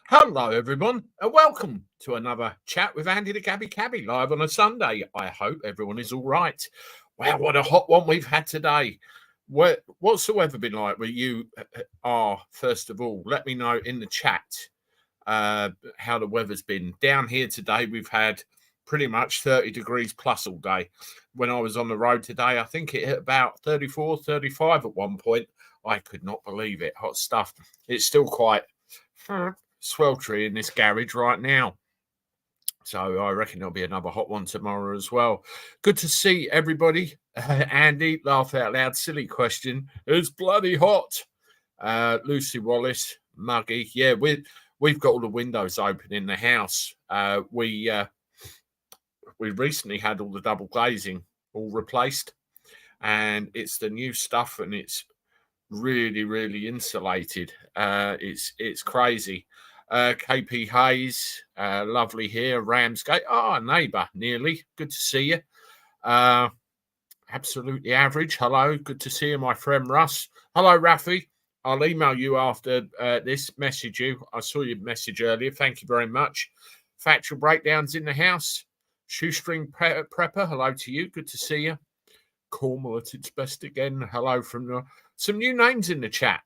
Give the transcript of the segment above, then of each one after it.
Hello, everyone, and welcome to another chat with Andy the Gabby Cabby live on a Sunday. I hope everyone is all right. Wow, what a hot one we've had today. What's the weather been like where you are, first of all? Let me know in the chat how the weather's been. Down here today, we've had pretty much 30 degrees plus all day. When I was on the road today, I think it hit about 34, 35 at one point. I could not believe it. Hot stuff. It's still quite sweltering in this garage right now. So I reckon there'll be another hot one tomorrow as well. Good to see everybody. Andy, laugh out loud, silly question. It's bloody hot. Lucy Wallace, Muggy. Yeah, we've got all the windows open in the house. We recently had all the double glazing all replaced, and it's the new stuff, and it's really, really insulated. It's crazy. KP Hayes, lovely here. Ramsgate, neighbour, nearly. Good to see you. Absolutely average. Hello, good to see you, my friend Russ. Hello, Rafi. I'll email you after this, message you. I saw your message earlier. Thank you very much. Factual breakdowns in the house. Shoestring prepper, hello to you. Good to see you. Cornwall at its best again. Hello from some new names in the chat.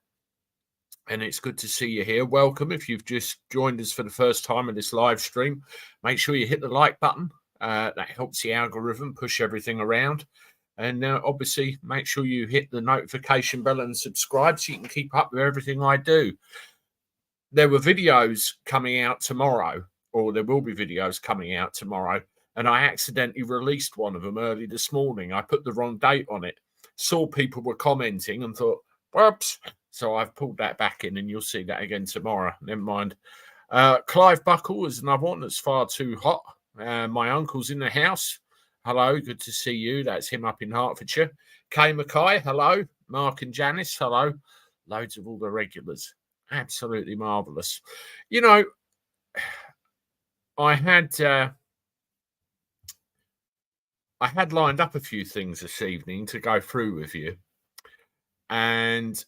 And it's good to see you here. Welcome. If you've just joined us for the first time in this live stream, make sure you hit the like button. That helps the algorithm push everything around. And obviously, make sure you hit the notification bell and subscribe so you can keep up with everything I do. There were videos coming out tomorrow, or there will be videos coming out tomorrow, and I accidentally released one of them early this morning. I put the wrong date on it. Saw people were commenting and thought, whoops. So I've pulled that back in, and you'll see that again tomorrow. Never mind. Clive Buckle is another one that's far too hot. My uncle's in the house. Hello, good to see you. That's him up in Hertfordshire. Kay Mackay, hello. Mark and Janice, hello. Loads of all the regulars. Absolutely marvellous. You know, I had lined up a few things this evening to go through with you. And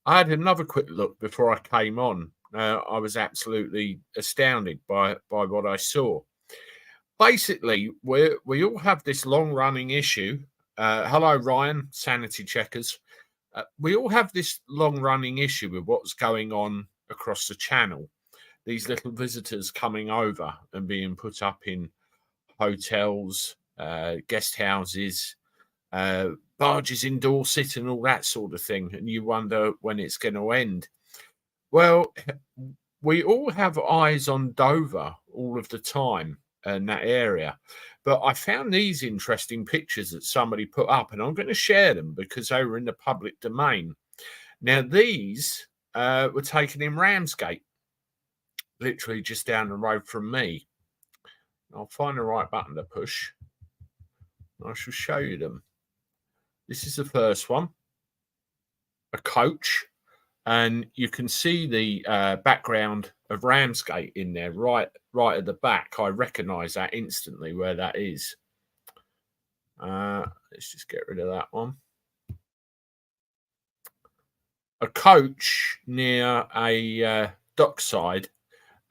I had another quick look before I came on. I was absolutely astounded by what I saw. Basically, we all have this long-running issue. Hello, Ryan, Sanity Checkers. We all have this long-running issue with what's going on across the channel. These little visitors coming over and being put up in hotels, guest houses, barges in Dorset and all that sort of thing, and you wonder when it's going to end. Well, we all have eyes on Dover all of the time in that area, but I found these interesting pictures that somebody put up, and I'm going to share them because they were in the public domain. Now, these were taken in Ramsgate, literally just down the road from me. I'll find the right button to push. I shall show you them. This is the first one, a coach, and you can see the background of Ramsgate in there, right at the back. I recognise that instantly where that is. Let's just get rid of that one. A coach near a dockside.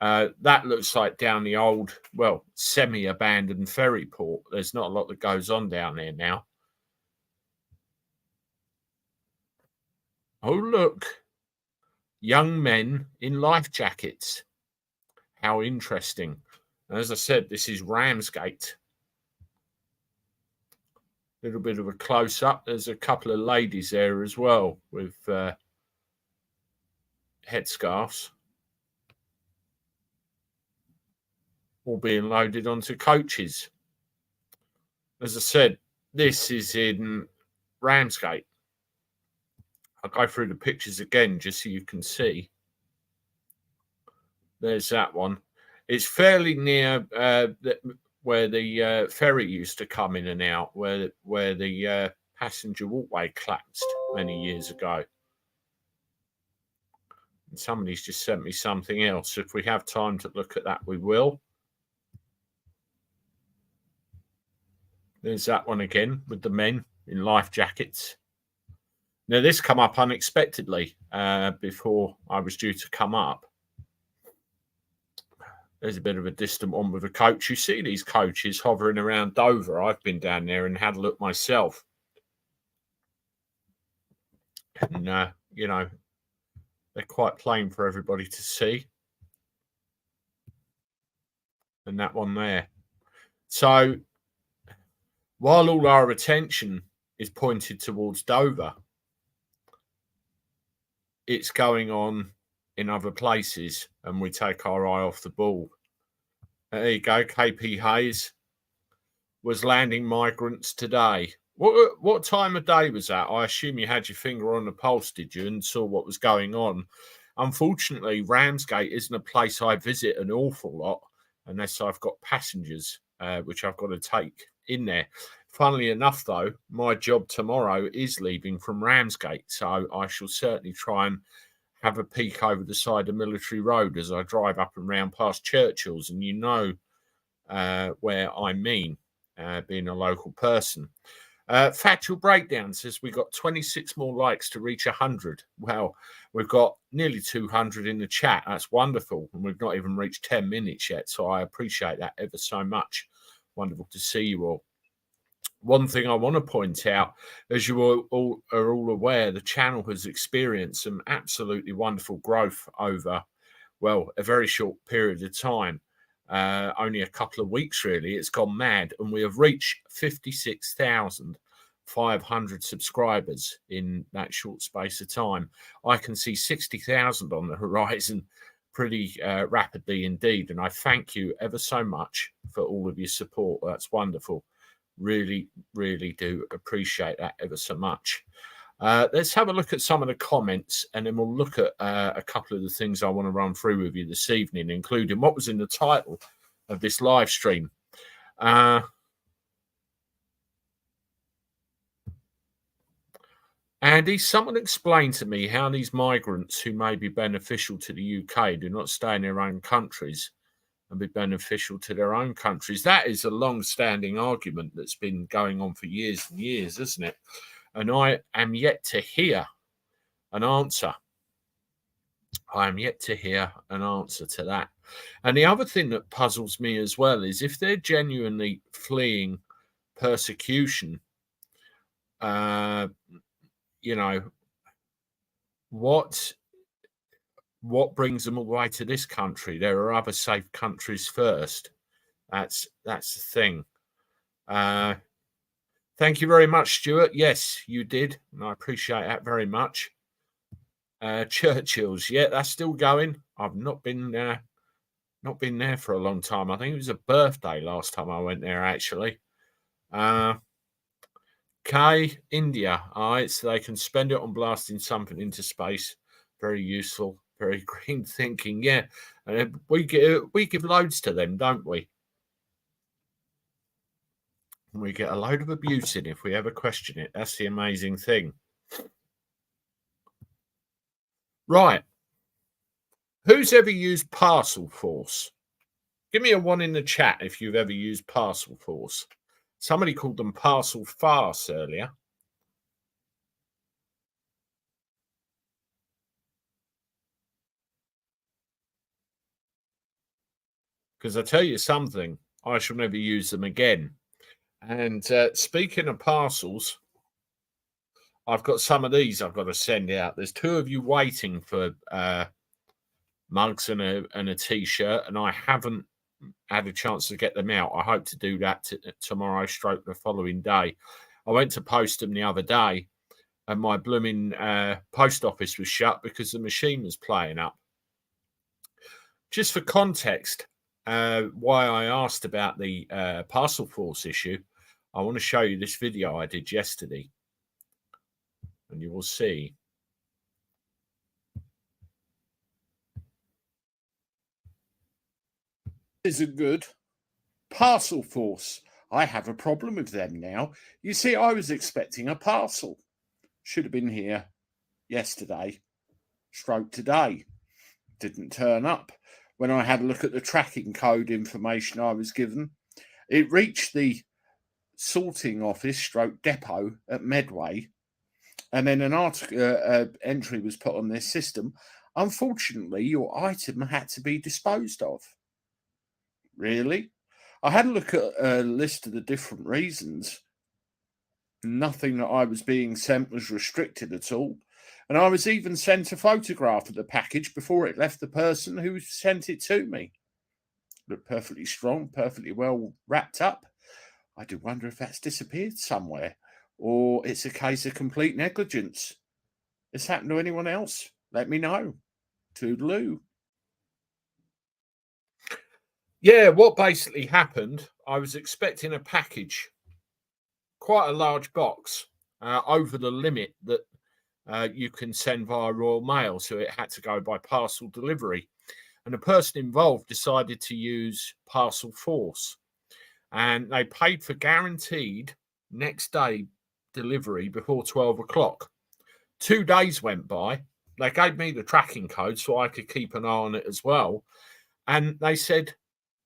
That looks like down the old, well, semi-abandoned ferry port. There's not a lot that goes on down there now. Oh, look. Young men in life jackets. How interesting. As I said, this is Ramsgate. A little bit of a close-up. There's a couple of ladies there as well with headscarves. All being loaded onto coaches. As I said, this is in Ramsgate. I'll go through the pictures again just so you can see. There's that one. It's fairly near where the ferry used to come in and out, where the passenger walkway collapsed many years ago. And somebody's just sent me something else. If we have time to look at that, we will. There's that one again with the men in life jackets. Now, this come up unexpectedly before I was due to come up. There's a bit of a distant one with a coach. You see these coaches hovering around Dover. I've been down there and had a look myself. And, you know, they're quite plain for everybody to see. And that one there. So while all our attention is pointed towards Dover, it's going on in other places, and we take our eye off the ball. There you go. KP Hayes was landing migrants today. What time of day was that? I assume you had your finger on the pulse, did you, and saw what was going on? Unfortunately, Ramsgate isn't a place I visit an awful lot unless I've got passengers, which I've got to take in there. Funnily enough, though, my job tomorrow is leaving from Ramsgate, so I shall certainly try and have a peek over the side of Military Road as I drive up and round past Churchill's, and you know where I mean, being a local person. Factual Breakdown says we got 26 more likes to reach 100. Well, we've got nearly 200 in the chat. That's wonderful. And we've not even reached 10 minutes yet. So I appreciate that ever so much. Wonderful to see you all. One thing I want to point out, as you all are all aware, the channel has experienced some absolutely wonderful growth over, well, a very short period of time. Only a couple of weeks, really. It's gone mad, and we have reached 56,500 subscribers in that short space of time. I can see 60,000 on the horizon pretty rapidly indeed, and I thank you ever so much for all of your support. That's wonderful. Really, really do appreciate that ever so much. Let's have a look at some of the comments, and then we'll look at a couple of the things I want to run through with you this evening, including what was in the title of this live stream. Andy, someone explain to me how these migrants who may be beneficial to the UK do not stay in their own countries and be beneficial to their own countries. That is a long-standing argument that's been going on for years and years, isn't it? And I am yet to hear an answer. I am yet to hear an answer to that. And the other thing that puzzles me as well is if they're genuinely fleeing persecution, you know, what brings them all the way to this country? There are other safe countries first. That's the thing. Thank you very much, Stuart. Yes, you did, and I appreciate that very much. Churchill's, yeah, that's still going. I've not been there for a long time. I think it was a birthday last time I went there, actually. India. All right, so they can spend it on blasting something into space. Very useful, very green thinking. Yeah, we give loads to them, don't we? We get a load of abuse in if we ever question it. That's the amazing thing. Right. Who's ever used Parcel Force? Give me a 1 in the chat if you've ever used Parcel Force. Somebody called them Parcel Farce earlier. Because I tell you something, I shall never use them again. And speaking of parcels, I've got some of these I've got to send out. There's 2 of you waiting for mugs and a T-shirt, and I haven't had a chance to get them out. I hope to do that tomorrow, stroke the following day. I went to post them the other day, and my blooming post office was shut because the machine was playing up. Just for context, why I asked about the Parcel Force issue, I want to show you this video I did yesterday, and you will see. Is a good Parcel Force. I have a problem with them now. You see, I was expecting a parcel. Should have been here yesterday, stroke today. Didn't turn up. When I had a look at the tracking code information I was given, it reached the sorting office stroke depot at Medway, and then an entry was put on this system. Unfortunately, your item had to be disposed of. Really? I had a look at a list of the different reasons. Nothing that I was being sent was restricted at all. And I was even sent a photograph of the package before it left the person who sent it to me. Looked perfectly strong, perfectly well wrapped up. I do wonder if that's disappeared somewhere, or it's a case of complete negligence. It's happened to anyone else? Let me know. Toodaloo. Yeah, what basically happened, I was expecting a package, quite a large box, over the limit that you can send via Royal Mail, so it had to go by parcel delivery. And the person involved decided to use Parcel Force, and they paid for guaranteed next day delivery before 12 o'clock. 2 days went by. They gave me the tracking code so I could keep an eye on it as well. And they said,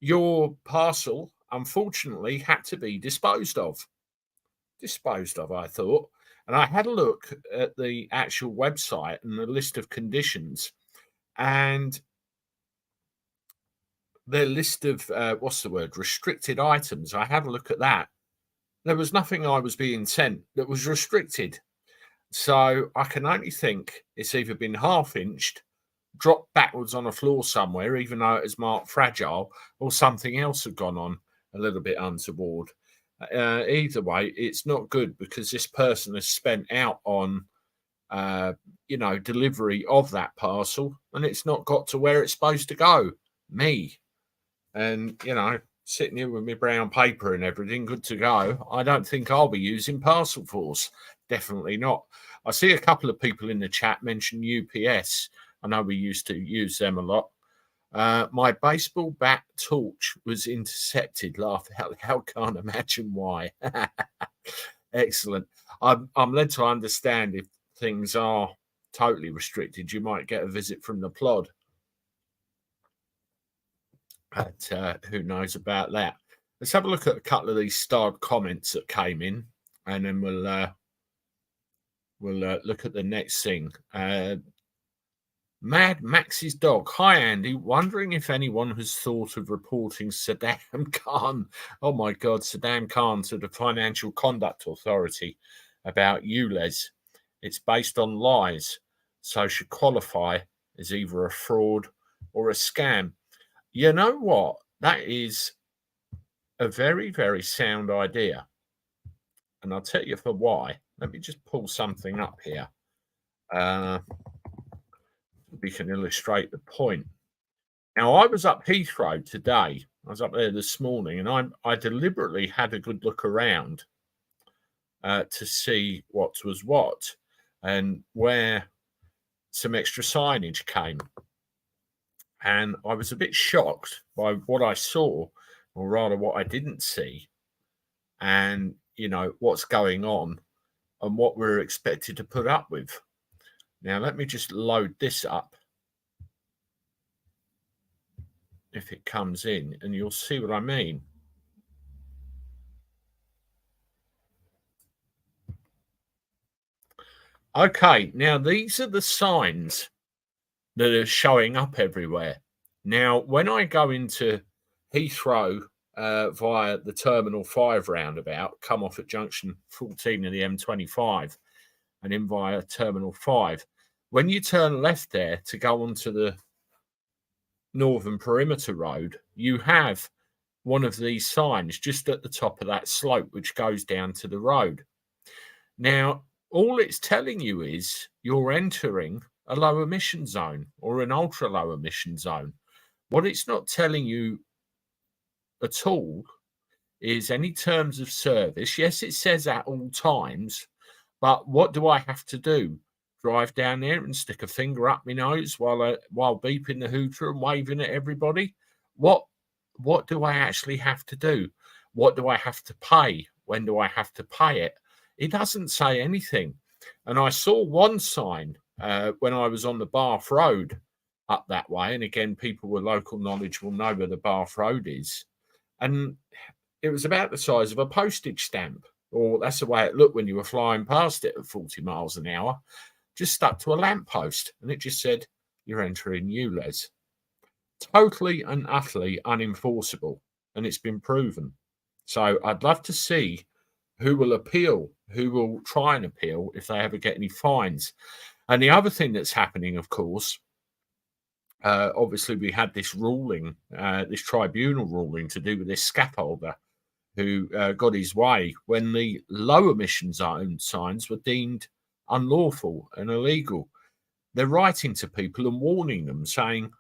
your parcel, unfortunately, had to be disposed of. Disposed of, I thought. And I had a look at the actual website and the list of conditions, and their list of, restricted items. I had a look at that. There was nothing I was being sent that was restricted. So I can only think it's either been half-inched, dropped backwards on a floor somewhere, even though it is marked fragile, or something else had gone on a little bit untoward. Either way, it's not good because this person has spent out on, delivery of that parcel, and it's not got to where it's supposed to go. Me. And, sitting here with my brown paper and everything, good to go. I don't think I'll be using Parcel Force. Definitely not. I see a couple of people in the chat mention UPS. I know we used to use them a lot. My baseball bat torch was intercepted. Laugh out loud. Can't imagine why. Excellent. I'm led to understand if things are totally restricted, you might get a visit from the plod. But who knows about that? Let's have a look at a couple of these starred comments that came in, and then we'll look at the next thing. Mad Max's dog. Hi, Andy. Wondering if anyone has thought of reporting Saddam Khan. Oh, my God. Saddam Khan to the Financial Conduct Authority about ULEZ. It's based on lies, so should qualify as either a fraud or a scam. You know what? That is a very, very sound idea. And I'll tell you for why. Let me just pull something up here. We can illustrate the point. Now, I was up Heathrow today. I was up there this morning, and I deliberately had a good look around to see what was what and where some extra signage came. And I was a bit shocked by what I saw, or rather what I didn't see, and, what's going on and what we're expected to put up with. Now, let me just load this up. If it comes in, and you'll see what I mean. Okay, now these are the signs that are showing up everywhere. Now, when I go into Heathrow via the Terminal 5 roundabout, come off at junction 14 of the M25 and in via Terminal 5, when you turn left there to go onto the Northern Perimeter Road, you have one of these signs just at the top of that slope, which goes down to the road. Now, all it's telling you is you're entering a low emission zone or an ultra low emission zone. What it's not telling you at all is any terms of service. Yes, it says at all times, but what do I have to do? Drive down there and stick a finger up my nose while beeping the hooter and waving at everybody? What do I actually have to do? What do I have to pay? When do I have to pay it? It doesn't say anything. And I saw one sign when I was on the Bath Road up that way. And again, people with local knowledge will know where the Bath Road is. And it was about the size of a postage stamp, or that's the way it looked when you were flying past it at 40 miles an hour. Just stuck to a lamppost, and it just said, you're entering ULEZ. totally and utterly unenforceable, and it's been proven. So I'd love to see who will appeal, who will try and appeal if they ever get any fines. And the other thing that's happening, of course, obviously we had this ruling, this tribunal ruling to do with this scaffolder who got his way when the low emission zone signs were deemed unlawful and illegal. They're writing to people and warning them, saying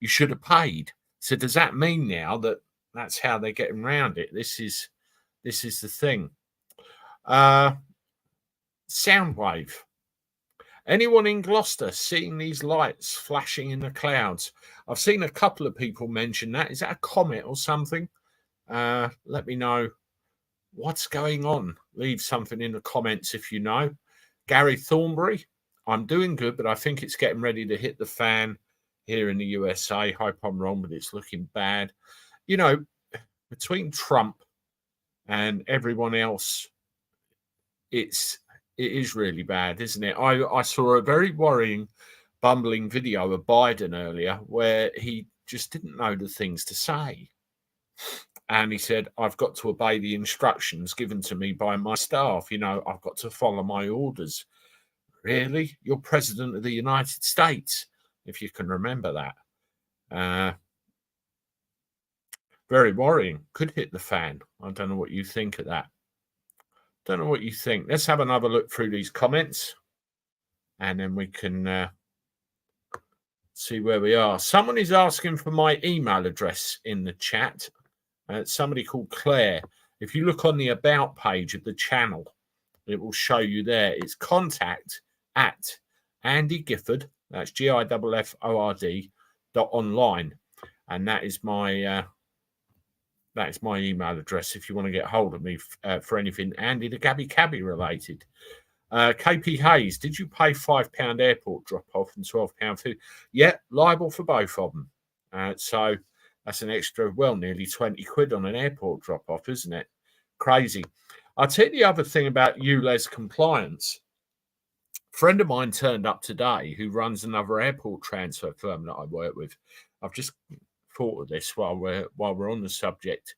you should have paid. So does that mean now that that's how they're getting around it? This is the thing. Soundwave. Anyone in Gloucester seeing these lights flashing in the clouds? I've seen a couple of people mention that. Is that a comet or something? Let me know what's going on. Leave something in the comments if you know. Gary Thornbury, I'm doing good, but I think it's getting ready to hit the fan here in the USA. Hope I'm wrong, but it's looking bad. You know, between Trump and everyone else, it is really bad, isn't it? I saw a very worrying, bumbling video of Biden earlier where he just didn't know the things to say. And he said, I've got to obey the instructions given to me by my staff. You know, I've got to follow my orders. Really? You're president of the United States, if you can remember that. Very worrying. Could hit the fan. I don't know what you think of that. Don't know what you think. Let's have another look through these comments. And then we can see where we are. Someone is asking for my email address in the chat. Somebody called Claire. If you look on the About page of the channel, it will show you there. It's contact@AndyGifford, that's GIFFORD.online. And that is my email address if you want to get hold of me for anything Andy the Gabby Cabby related. KP Hayes, did you pay £5 airport drop-off and £12 food? Yeah, liable for both of them. So that's an extra, nearly 20 quid on an airport drop-off, isn't it? Crazy. I'll tell you the other thing about ULEZ compliance. A friend of mine turned up today who runs another airport transfer firm that I work with. I've just thought of this while we're on the subject.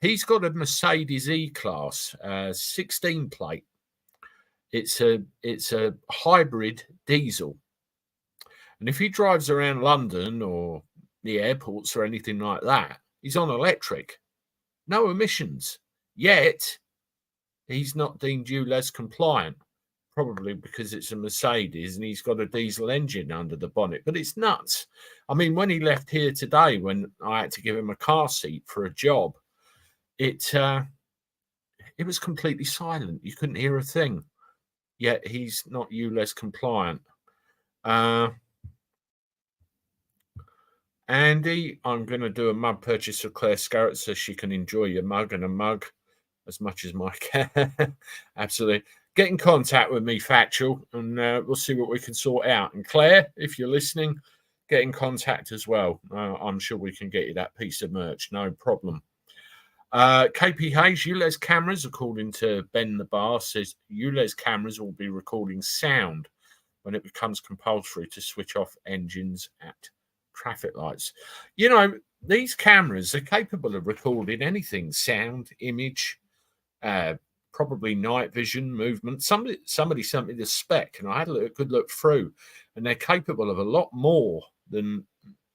He's got a Mercedes E-Class 16 plate. It's a hybrid diesel. And if he drives around London or the airports or anything like that, he's on electric, no emissions. Yet he's not deemed ULEZ compliant, probably because it's a Mercedes and he's got a diesel engine under the bonnet. But it's nuts. I mean, when he left here today, when I had to give him a car seat for a job, it was completely silent. You couldn't hear a thing. Yet he's not ULEZ compliant. Andy, I'm going to do a mug purchase for Claire Scarrett so she can enjoy your mug and a mug as much as my can. Absolutely. Get in contact with me, Factual, and we'll see what we can sort out. And Claire, if you're listening, get in contact as well. I'm sure we can get you that piece of merch. No problem. KP Hayes, ULEZ cameras, according to Ben the Bar, says ULEZ cameras will be recording sound when it becomes compulsory to switch off engines at traffic lights. You know, these cameras are capable of recording anything: sound, image, probably night vision, movement. Somebody sent me the spec, and I had a good look through, and they're capable of a lot more than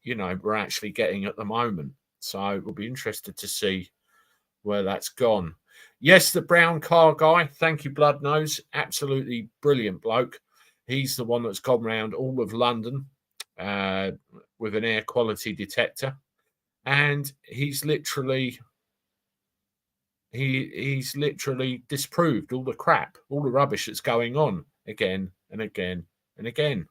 we're actually getting at the moment. So we'll be interested to see where that's gone. Yes, the brown car guy. Thank you, Bloodnose. Absolutely brilliant bloke. He's the one that's gone around all of London with an air quality detector, and he's literally disproved all the crap, all the rubbish that's going on again and again and again.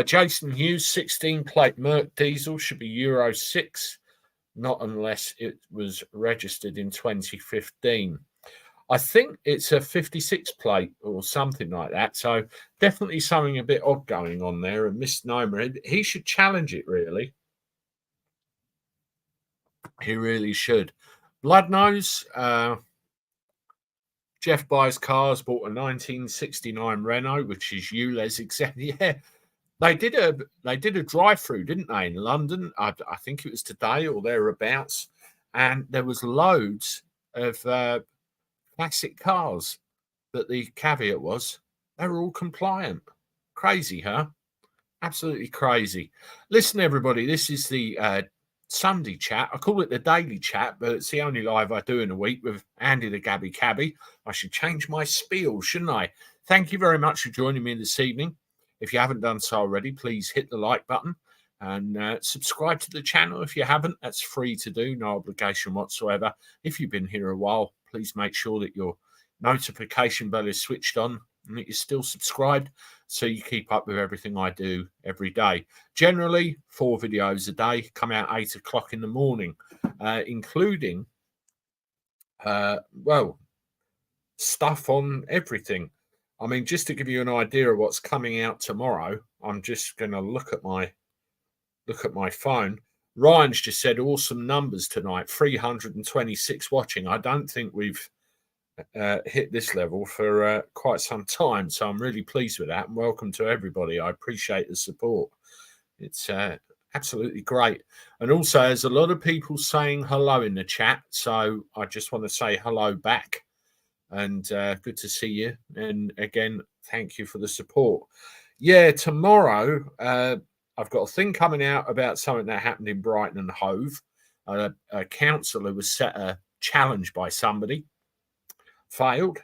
Jason Hughes, 16 plate Merc diesel should be Euro 6. Not unless it was registered in 2015. I think it's a 56 plate or something like that. So definitely something a bit odd going on there, a misnomer. He should challenge it, really. He really should. Bloodnose, Jeff buys cars, bought a 1969 Renault, which is ULEZ exactly. Yeah, They did a drive-through, didn't they, in London? I think it was today or thereabouts, and there was loads of classic cars. But the caveat was they were all compliant. Crazy, huh? Absolutely crazy. Listen, everybody, this is the Sunday chat. I call it the daily chat, but it's the only live I do in a week with Andy the Gabby Cabby. I should change my spiel, shouldn't I? Thank you very much for joining me this evening. If you haven't done so already, please hit the like button and subscribe to the channel if you haven't. That's free to do, no obligation whatsoever. If you've been here a while, please make sure that your notification bell is switched on and that you're still subscribed so you keep up with everything I do every day. Generally, 4 videos a day, come out 8 o'clock in the morning, including, well, stuff on everything. I mean, just to give you an idea of what's coming out tomorrow, I'm just going to look at my phone. Ryan's just said awesome numbers tonight, 326 watching. I don't think we've hit this level for quite some time, so I'm really pleased with that, and welcome to everybody. I appreciate the support. It's absolutely great. And also there's a lot of people saying hello in the chat, so I just want to say hello back, and good to see you, and again thank you for the support. Yeah, tomorrow I've got a thing coming out about something that happened in Brighton and Hove. A councillor was set a challenge by somebody, failed.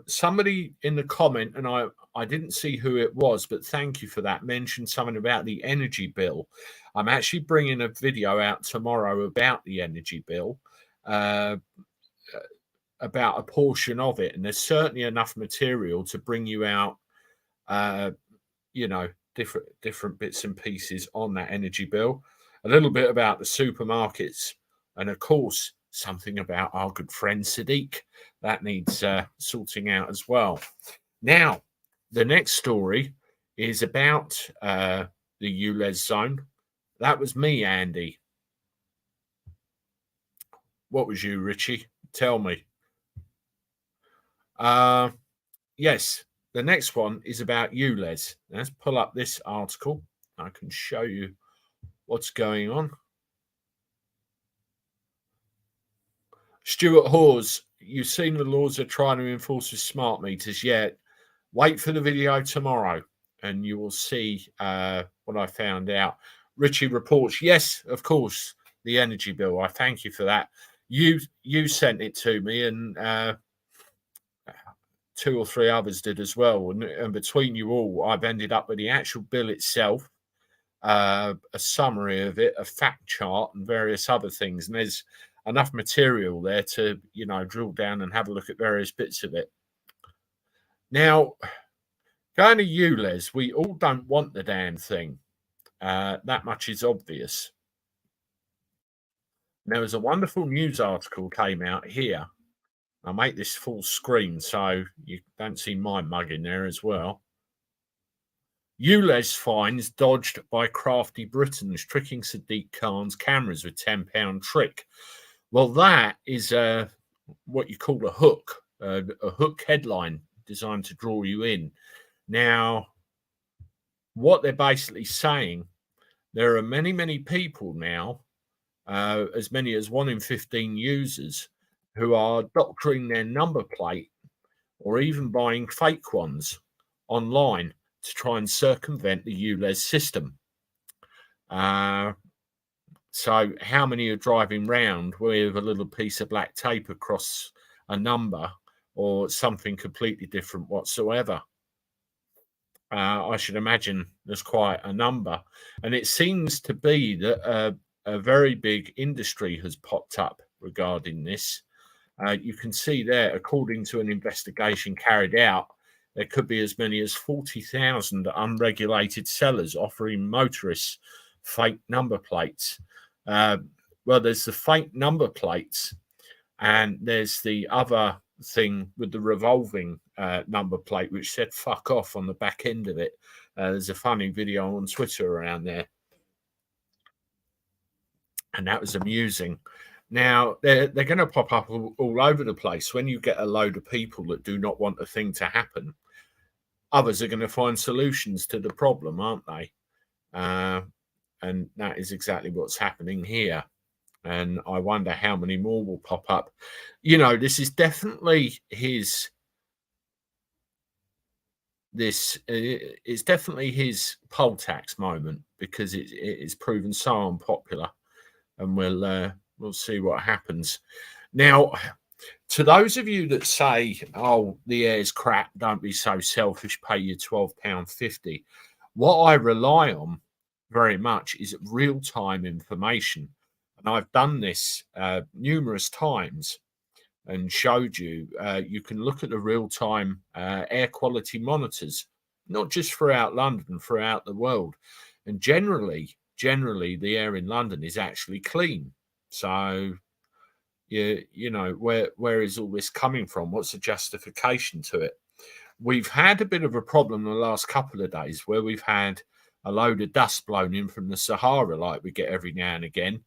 Somebody in the comment, and I didn't see who it was, but thank you for that, mentioned something about the energy bill. I'm actually bringing a video out tomorrow about the energy bill, about a portion of it, and there's certainly enough material to bring you out you know, different bits and pieces on that energy bill, a little bit about the supermarkets, and of course something about our good friend Sadiq that needs sorting out as well. Now, the next story is about the ULEZ zone. That was me, Andy. What was you, Richie? Tell me. Yes, the next one is about ULEZ. Let's pull up this article. I can show you what's going on. Stuart Hawes, you've seen the laws they're trying to enforce with smart meters yet. Wait for the video tomorrow and you will see what I found out. Richie reports, yes, of course, the energy bill. I thank you for that. You sent it to me, and 2 or 3 others did as well. And between you all, I've ended up with the actual bill itself, a summary of it, a fact chart, and various other things. And there's enough material there to, you know, drill down and have a look at various bits of it. Now, going to ULEZ, we all don't want the damn thing. That much is obvious. There was a wonderful news article came out here. I'll make this full screen so you don't see my mug in there as well. ULEZ fines dodged by crafty Britons tricking Sadiq Khan's cameras with £10 trick. Well, that is what you call a hook headline designed to draw you in. Now, what they're basically saying, there are many people now, as many as 1 in 15 users, who are doctoring their number plate or even buying fake ones online to try and circumvent the ULEZ system. So how many are driving round with a little piece of black tape across a number or something completely different whatsoever? I should imagine there's quite a number. And it seems to be that a very big industry has popped up regarding this. You can see there, according to an investigation carried out, there could be as many as 40,000 unregulated sellers offering motorists fake number plates. Well, there's the fake number plates, and there's the other thing with the revolving number plate, which said "fuck off" on the back end of it. There's a funny video on Twitter around there, and that was amusing. Now, they're going to pop up all over the place when you get a load of people that do not want a thing to happen. others are going to find solutions to the problem, aren't they? And that is exactly what's happening here. And I wonder how many more will pop up. You know, this is definitely his. It's definitely his poll tax moment, because it is proven so unpopular, and we'll see what happens. Now, to those of you that say, "Oh, the air's crap, don't be so selfish, pay your £12.50," what I rely on very much is real-time information, and I've done this numerous times and showed you. You can look at the real-time air quality monitors, not just throughout London, throughout the world, and generally, the air in London is actually clean. So you know, where is all this coming from? What's the justification to it? We've had a bit of a problem the last couple of days where we've had a load of dust blown in from the Sahara, like we get every now and again,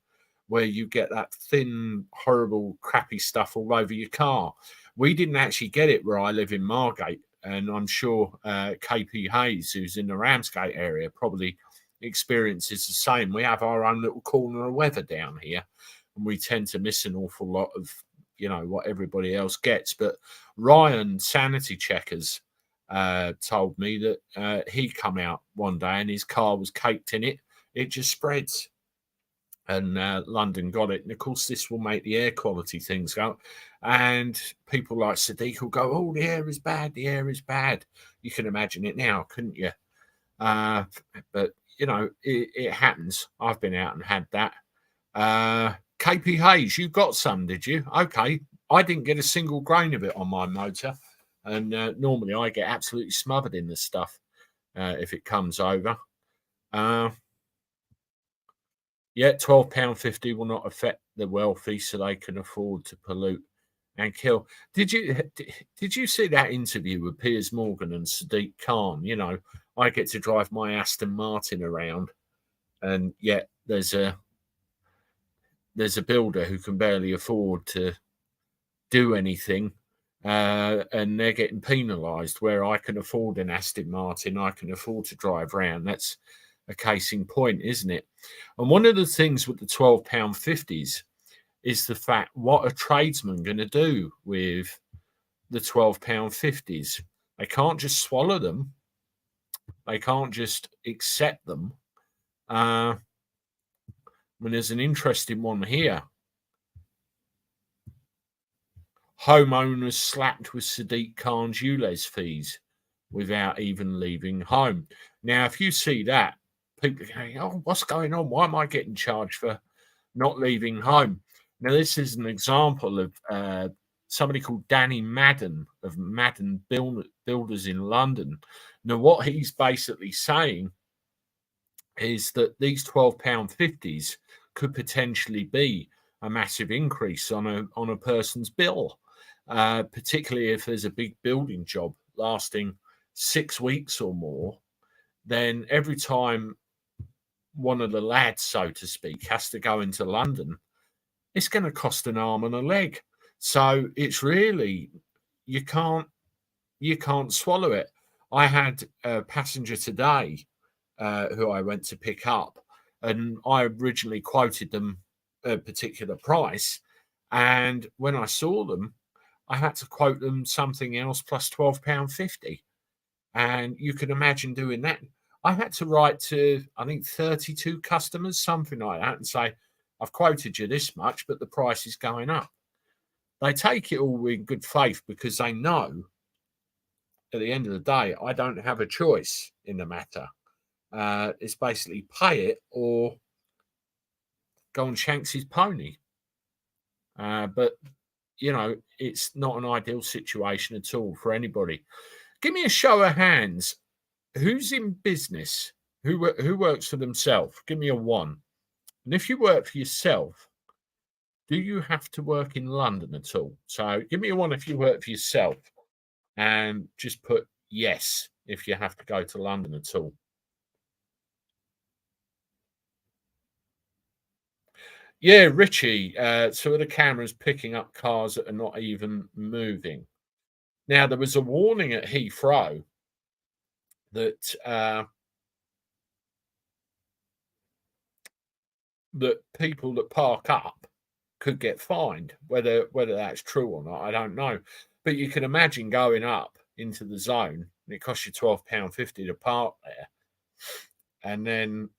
where you get that thin, horrible, crappy stuff all over your car. We didn't actually get it where I live in Margate, and I'm sure KP Hayes, who's in the Ramsgate area, probably experiences the same. We have our own little corner of weather down here, and we tend to miss an awful lot of, you know, what everybody else gets. But Ryan Sanity Checkers told me that he come out one day and his car was caked in it. It just spreads. And London got it. And of course, this will make the air quality things go. And people like Sadiq will go, "Oh, the air is bad. The air is bad." You can imagine it now, couldn't you? But, you know, it happens. I've been out and had that. KP Hayes, you got some, did you? Okay. I didn't get a single grain of it on my motor. And normally I get absolutely smothered in this stuff if it comes over. Yeah, £12.50 will not affect the wealthy, so they can afford to pollute and kill. Did you see that interview with Piers Morgan and Sadiq Khan? You know, I get to drive my Aston Martin around, and yet there's a builder who can barely afford to do anything, and they're getting penalised. Where I can afford an Aston Martin, I can afford to drive around. That's a case in point, isn't it? And one of the things with the £12.50s is the fact, what are tradesmen going to do with the £12.50s? They can't just swallow them. They can't just accept them. I mean, there's an interesting one here. Homeowners slapped with Sadiq Khan's ULEZ fees without even leaving home. Now, if you see that, people are going, "Oh, what's going on? Why am I getting charged for not leaving home?" Now, this is an example of somebody called Danny Madden of Madden Builders in London. Now, what he's basically saying is that these £12.50s could potentially be a massive increase on a person's bill, particularly if there's a big building job lasting 6 weeks or more. Then every time one of the lads, so to speak, has to go into London, it's going to cost an arm and a leg. So it's really, you can't swallow it. I had a passenger today who I went to pick up, and I originally quoted them a particular price, and when I saw them, I had to quote them something else plus £12.50. And you can imagine doing that. I had to write to, I think, 32 customers, something like that, and say, "I've quoted you this much, but the price is going up." They take it all in good faith because they know at the end of the day, I don't have a choice in the matter. It's basically pay it or go on Shanks's pony. But, you know, it's not an ideal situation at all for anybody. Give me a show of hands. Who's in business? Who works for themselves? Give me a 1. And if you work for yourself, do you have to work in London at all? So give me a 1 if you work for yourself, and just put yes if you have to go to London at all. Yeah, Richie. So are the cameras picking up cars that are not even moving? Now, there was a warning at Heathrow that that people that park up could get fined. Whether that's true or not, I don't know. But you can imagine going up into the zone and it costs you £12.50 to park there, and then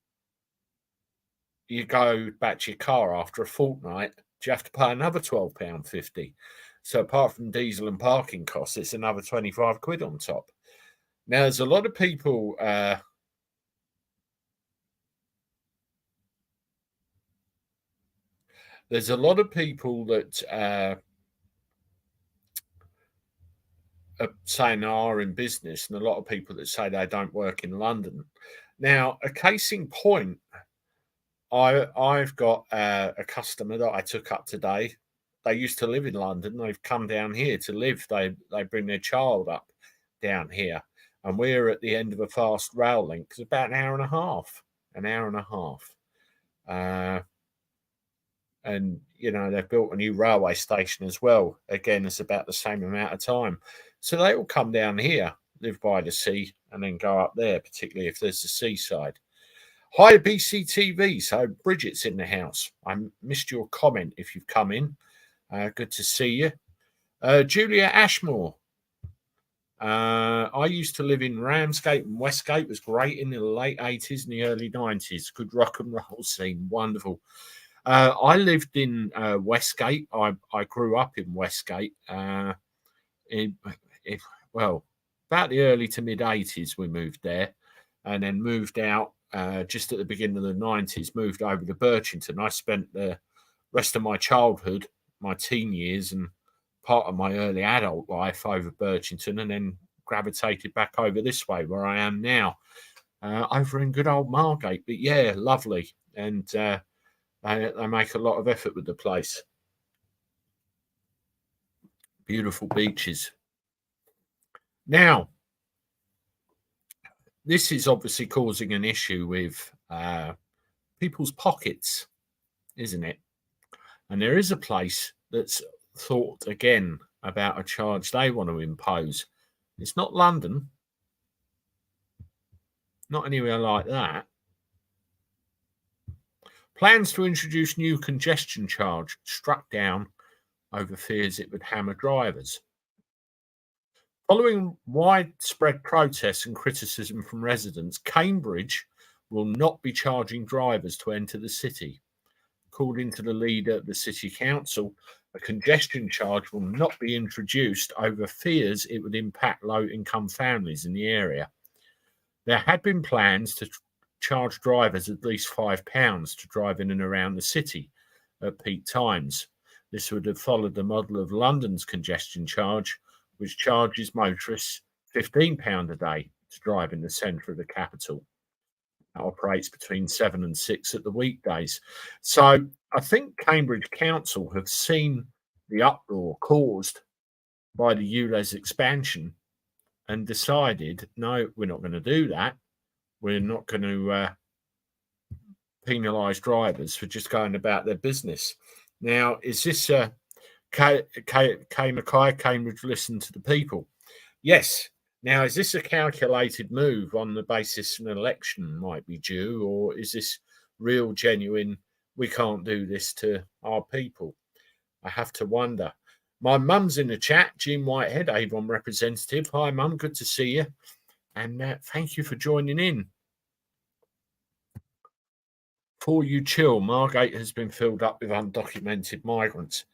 you go back to your car after a fortnight, you have to pay another £12.50. So apart from diesel and parking costs, it's another 25 quid on top. Now, there's a lot of people that are saying they are in business, and a lot of people that say they don't work in London. Now, a case in point, I've got a customer that I took up today. They used to live in London. They've come down here to live. They bring their child up down here, and we're at the end of a fast rail link. It's about an hour and a half. And they've built a new railway station as well. Again, it's about the same amount of time. So they all come down here, live by the sea, and then go up there, particularly if there's the seaside. Hi, BCTV. So Bridget's in the house. I missed your comment if you've come in. Good to see you. Julia Ashmore. I used to live in Ramsgate, and Westgate was great in the late 80s and the early 90s. Good rock and roll scene. Wonderful. I lived in Westgate. I grew up in Westgate. About the early to mid 80s, we moved there, and then moved out just at the beginning of the 90s, moved over to Birchington. I spent the rest of my childhood, my teen years, and part of my early adult life over Birchington, and then gravitated back over this way where I am now, over in good old Margate. But yeah, lovely. And they make a lot of effort with the place. Beautiful beaches. Now, this is obviously causing an issue with people's pockets, isn't it? And there is a place that's thought again about a charge they want to impose. It's not London, not anywhere like that. Plans to introduce new congestion charge struck down over fears it would hammer drivers. Following widespread protests and criticism from residents, Cambridge will not be charging drivers to enter the city. According to the leader of the city council, a congestion charge will not be introduced over fears it would impact low-income families in the area. There had been plans to charge drivers at least £5 to drive in and around the city at peak times. This would have followed the model of London's congestion charge, which charges motorists £15 a day to drive in the centre of the capital. It operates between 7 and 6 at the weekdays. So I think Cambridge Council have seen the uproar caused by the ULEZ expansion and decided, no, we're not going to do that. We're not going to penalise drivers for just going about their business. Now, is this Kay Mackay, Cambridge Listen to the People? Yes. Now, is this a calculated move on the basis an election might be due, or is this real, genuine, we can't do this to our people? I have to wonder. My mum's in the chat, Jean Whitehead, Avon representative. Hi, Mum, good to see you. And thank you for joining in. For you chill, Margate has been filled up with undocumented migrants.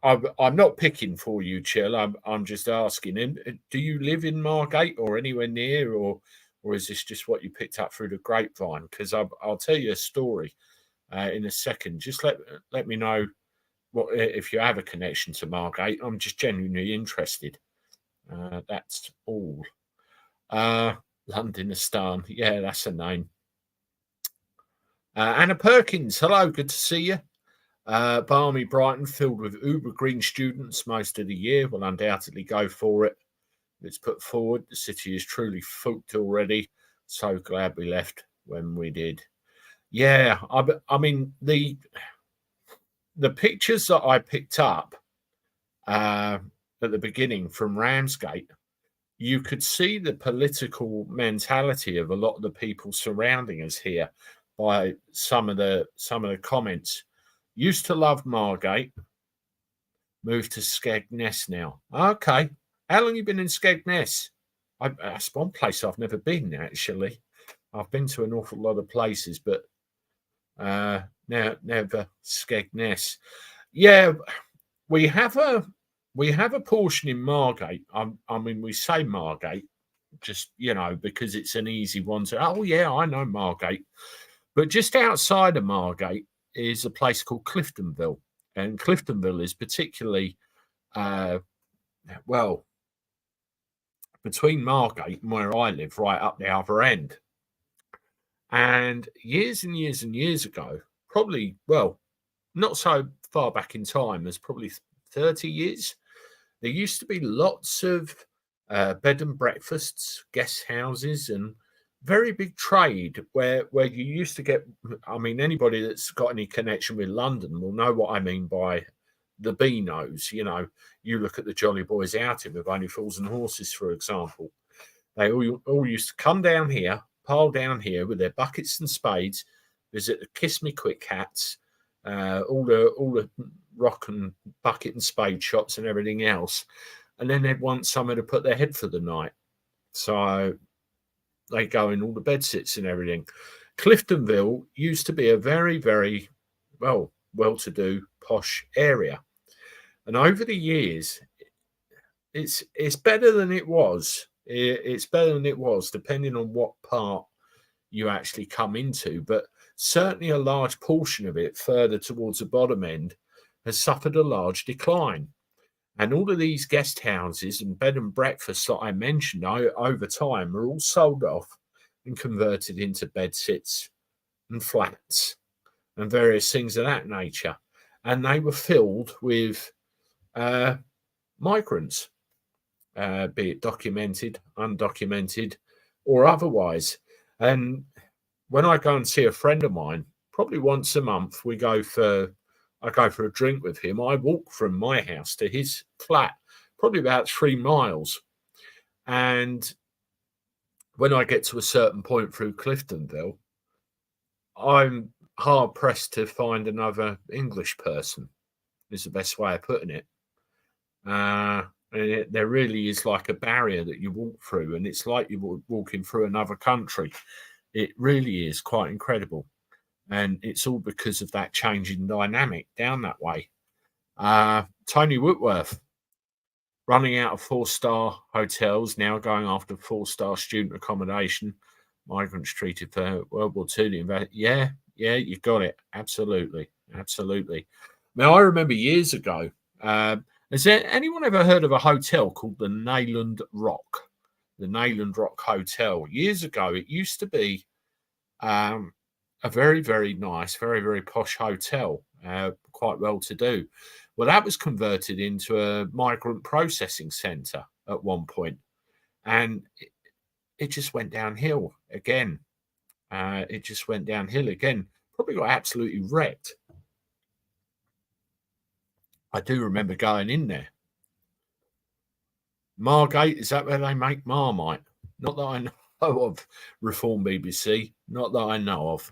I'm not picking for you, chill. I'm just asking. Do you live in Margate or anywhere near, or is this just what you picked up through the grapevine? Because I'll tell you a story in a second. Just let me know what if you have a connection to Margate. I'm just genuinely interested. That's all. Londonistan, yeah, that's a name. Anna Perkins, hello, good to see you. Balmy Brighton, filled with uber green students most of the year, will undoubtedly go for it. It's put forward. The city is truly fooked already. So glad we left when we did. Yeah, I mean, the pictures that I picked up at the beginning from Ramsgate, you could see the political mentality of a lot of the people surrounding us here by some of the comments. Used to love Margate, moved to Skegness now. Okay, how long you been in Skegness? That's one place I've never been, actually. I've been to an awful lot of places, but never Skegness. Yeah, we have a portion in Margate. I mean, we say Margate just, because it's an easy one to. Oh yeah, I know Margate, but just outside of Margate is a place called Cliftonville, and Cliftonville is particularly well, between Margate and where I live, right up the other end. And years and years and years ago, probably, well, not so far back in time as probably 30 years, there used to be lots of bed and breakfasts, guest houses, and very big trade where you used to get. I mean, anybody that's got any connection with London will know what I mean by the Beanos. You look at the Jolly Boys outing with Only Fools and Horses, for example. They all used to come down here, pile down here with their buckets and spades, visit the Kiss Me Quick Hats, all the rock and bucket and spade shops and everything else, and then they'd want somewhere to put their head for the night. So they go in all the bed sits and everything. Cliftonville used to be a very, very well-to-do, posh area, and over the years, it's better than it was. It's better than it was, depending on what part you actually come into. But certainly a large portion of it, further towards the bottom end, has suffered a large decline. And all of these guest houses and bed and breakfasts that I mentioned over time are all sold off and converted into bed sits and flats and various things of that nature. And they were filled with migrants, be it documented, undocumented, or otherwise. And when I go and see a friend of mine, probably once a month, I go for a drink with him. I walk from my house to his flat, probably about 3 miles. And when I get to a certain point through Cliftonville, I'm hard pressed to find another English person, is the best way of putting it. There really is like a barrier that you walk through, and it's like you're walking through another country. It really is quite incredible. And it's all because of that changing dynamic down that way. Tony Whitworth, running out of 4-star hotels, now going after 4-star student accommodation. Migrants treated for World War II. Yeah, you got it. Absolutely. Now, I remember years ago, has anyone ever heard of a hotel called the Nayland Rock? The Nayland Rock Hotel. Years ago, it used to be a very, very nice, very, very posh hotel, quite well to do. Well, that was converted into a migrant processing centre at one point, and it just went downhill again. Probably got absolutely wrecked. I do remember going in there. Margate, is that where they make Marmite? Not that I know of. Reform BBC, not that I know of.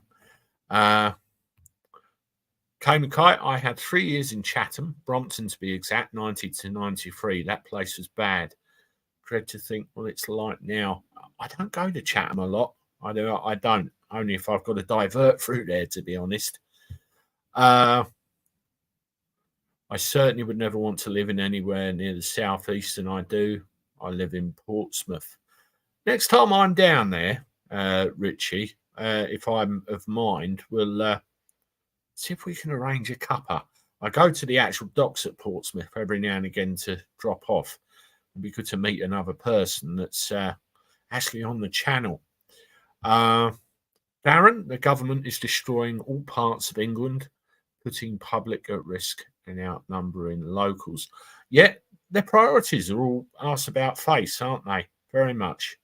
Came and Kite, I had 3 years in Chatham, Brompton to be exact, 90 to 93. That place was bad. Dread to think what it's like now. I don't go to Chatham a lot. I don't. Only if I've got to divert through there, to be honest. I certainly would never want to live in anywhere near the southeast than I do. I live in Portsmouth. Next time I'm down there, Richie, if I'm of mind, we'll see if we can arrange a cuppa. I go to the actual docks at Portsmouth every now and again to drop off. It'd be good to meet another person that's actually on the channel. Darren, the government is destroying all parts of England, putting public at risk and outnumbering locals. Yet their priorities are all asked about face, aren't they? Very much.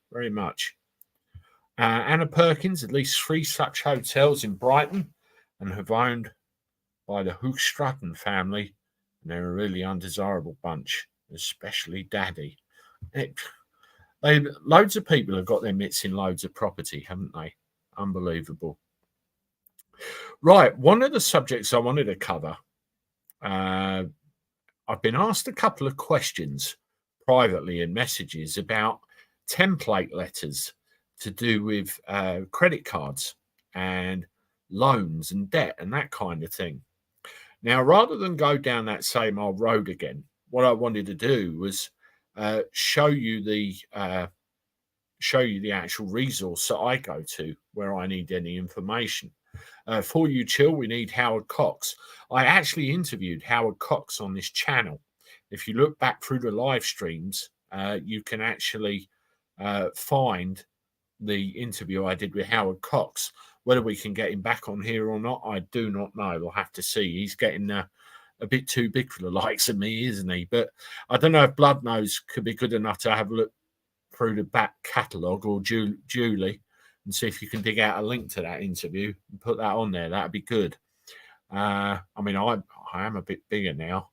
Anna Perkins, at least 3 such hotels in Brighton, and have owned by the Hoogstraten family, and they're a really undesirable bunch, especially Daddy. Loads of people have got their mitts in loads of property, haven't they? Unbelievable. Right, one of the subjects I wanted to cover, I've been asked a couple of questions privately in messages about template letters to do with credit cards and loans and debt and that kind of thing. Now, rather than go down that same old road again, what I wanted to do was show you the actual resource that I go to where I need any information. For you, Chill, we need Howard Cox. I actually interviewed Howard Cox on this channel. If you look back through the live streams, you can actually find the interview I did with Howard Cox. Whether we can get him back on here or not, I do not know. We'll have to see. He's getting a bit too big for the likes of me, isn't he? But I don't know if Blood Nose could be good enough to have a look through the back catalogue, or Julie, and see if you can dig out a link to that interview and put that on there. That'd be good. I mean, I am a bit bigger now.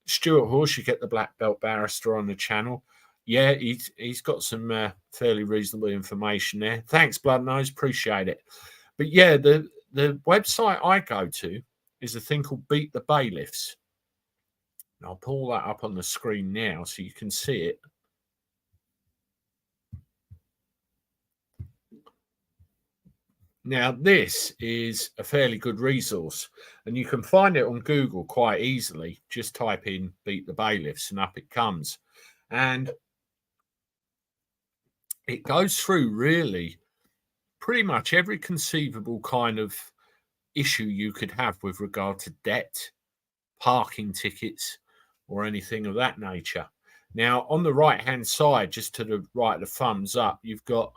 Stuart Horse, you get the Black Belt Barrister on the channel. Yeah, he's got some fairly reasonable information there. Thanks, Blood Nose, appreciate it. But yeah, the website I go to is a thing called Beat the Bailiffs. And I'll pull that up on the screen now so you can see it. Now, this is a fairly good resource, and you can find it on Google quite easily. Just type in Beat the Bailiffs and up it comes. And it goes through really pretty much every conceivable kind of issue you could have with regard to debt, parking tickets, or anything of that nature. Now, on the right-hand side, just to the right of the thumbs up, you've got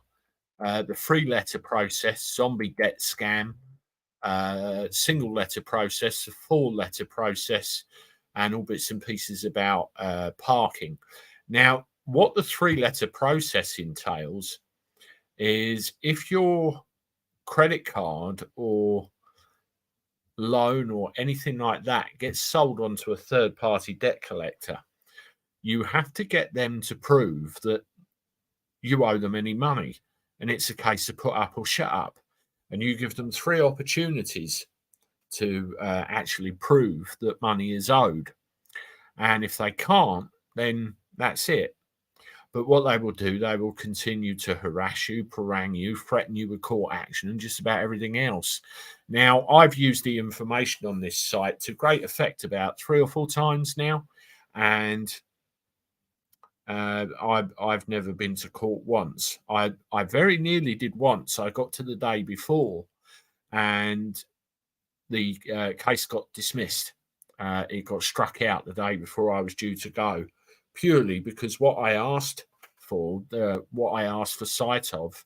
the 3-letter process, zombie debt scam, single letter process, the 4-letter process, and all bits and pieces about parking. Now, what the 3-letter process entails is if your credit card or loan or anything like that gets sold onto a third-party debt collector, you have to get them to prove that you owe them any money. And it's a case of put up or shut up. And you give them 3 opportunities to actually prove that money is owed. And if they can't, then that's it. But what they will do, they will continue to harass you, harangue you, threaten you with court action and just about everything else. Now, I've used the information on this site to great effect about 3 or 4 times now. And I've never been to court once. I very nearly did once. I got to the day before and the case got dismissed. It got struck out the day before I was due to go, purely because what I asked for sight of,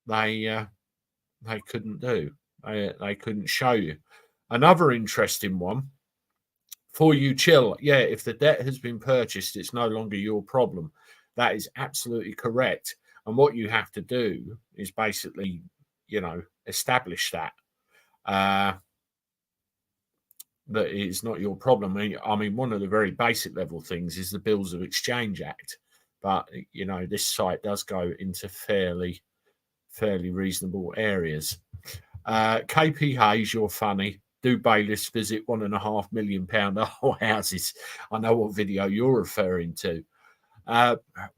they couldn't do. They couldn't show you. Another interesting one. For you, Chill, yeah, if the debt has been purchased, it's no longer your problem. That is absolutely correct. And what you have to do is basically, establish that it's not your problem. I mean, one of the very basic level things is the Bills of Exchange Act. But, this site does go into fairly reasonable areas. KP Hayes, you're funny. Do bailiffs visit £1.5 million whole houses? I know what video you're referring to.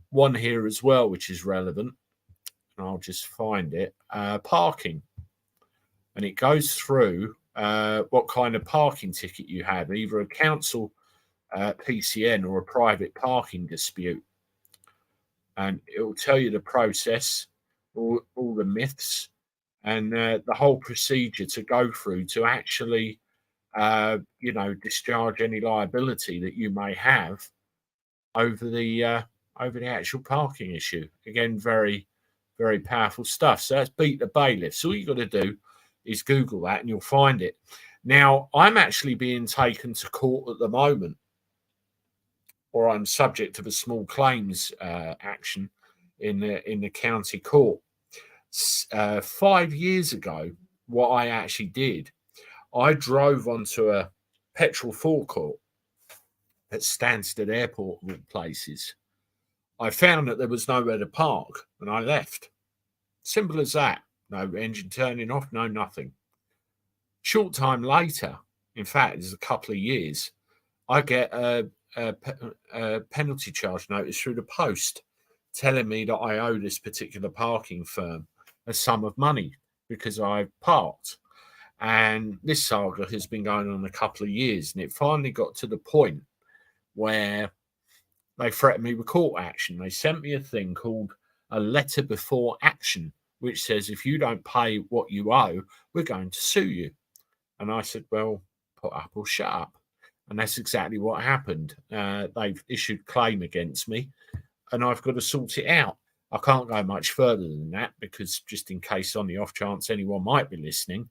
One here as well, which is relevant. And I'll just find it. Parking. And it goes through what kind of parking ticket you have, either a council PCN or a private parking dispute. And it will tell you the process, all the myths, and the whole procedure to go through to actually, discharge any liability that you may have over the actual parking issue. Again, very, very powerful stuff. So that's Beat the Bailiffs. All you got to do is Google that and you'll find it. Now, I'm actually being taken to court at the moment, or I'm subject of a small claims action in the county court. 5 years ago, what I actually did, I drove onto a petrol forecourt at Stansted Airport, of all places. I found that there was nowhere to park and I left. Simple as that. No engine turning off, no nothing. Short time later, in fact, it's a couple of years, I get a penalty charge notice through the post telling me that I owe this particular parking firm a sum of money because I parked. And this saga has been going on a couple of years, and it finally got to the point where they threatened me with court action. They sent me a thing called a letter before action, which says if you don't pay what you owe, we're going to sue you. And I said, well, put up or shut up. And that's exactly what happened. They've issued claim against me, and I've got to sort it out. I can't go much further than that because just in case on the off chance anyone might be listening,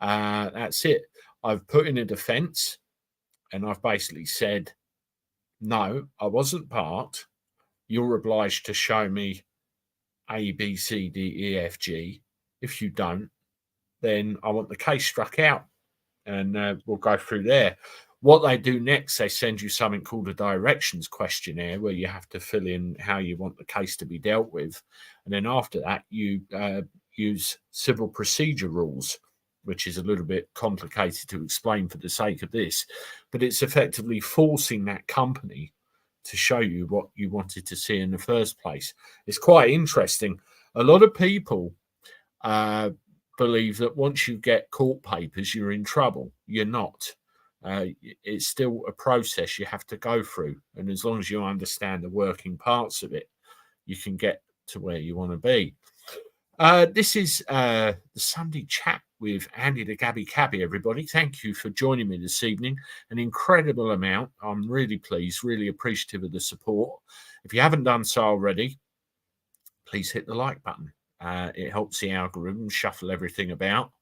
that's it. I've put in a defence and I've basically said, no, I wasn't parked. You're obliged to show me A, B, C, D, E, F, G. If you don't, then I want the case struck out, and we'll go through there. What they do next, they send you something called a directions questionnaire where you have to fill in how you want the case to be dealt with. And then after that, you use civil procedure rules, which is a little bit complicated to explain for the sake of this. But it's effectively forcing that company to show you what you wanted to see in the first place. It's quite interesting. A lot of people believe that once you get court papers, you're in trouble. You're not. It's still a process you have to go through. And as long as you understand the working parts of it, you can get to where you want to be. This is the Sunday chat with Andy the Gabby Cabby, everybody. Thank you for joining me this evening. An incredible amount. I'm really pleased, really appreciative of the support. If you haven't done so already, please hit the like button. It helps the algorithm shuffle everything about.